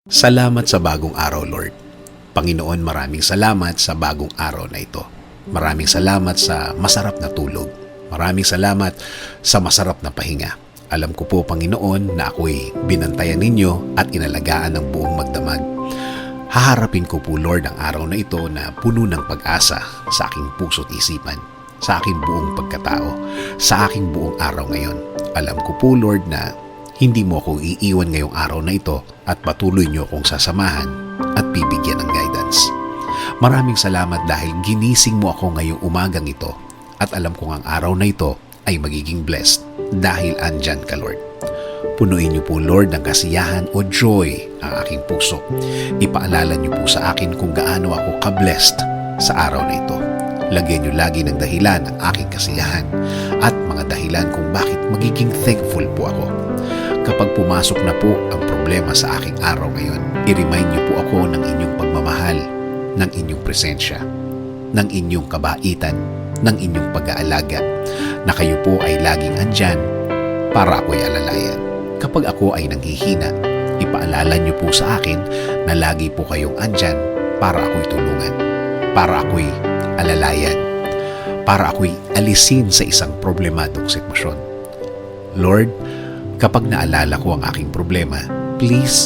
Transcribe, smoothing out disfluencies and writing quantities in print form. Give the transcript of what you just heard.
Salamat sa bagong araw, Lord. Panginoon, maraming salamat sa bagong araw na ito. Maraming salamat sa masarap na tulog. Maraming salamat sa masarap na pahinga. Alam ko po, Panginoon, na ako'y binantayan ninyo at inalagaan ng buong magdamag. Haharapin ko po, Lord, ang araw na ito na puno ng pag-asa sa aking puso't isipan, sa aking buong pagkatao, sa aking buong araw ngayon. Alam ko po, Lord, na hindi mo ako iiwan ngayong araw na ito at patuloy niyo akong sasamahan at bibigyan ng guidance. Maraming salamat dahil ginising mo ako ngayong umagang ito at alam kong ang araw na ito ay magiging blessed dahil andyan ka, Lord. Punuin niyo po, Lord, ng kasiyahan o joy ang aking puso. Ipaalala niyo po sa akin kung gaano ako ka-blessed sa araw na ito. Lagyan niyo lagi ng dahilan ang aking kasiyahan at mga dahilan kung bakit magiging thankful po ako. Kapag pumasok na po ang problema sa aking araw ngayon, i-remind niyo po ako ng inyong pagmamahal, ng inyong presensya, ng inyong kabaitan, ng inyong pag-aalaga, na kayo po ay laging andyan para ako'y alalayan. Kapag ako ay nanghihina, ipaalala niyo po sa akin na lagi po kayong andyan para ako'y tulungan, para ako'y alalayan, para ako'y alisin sa isang problemadong sitwasyon. Lord, kapag naalala ko ang aking problema, please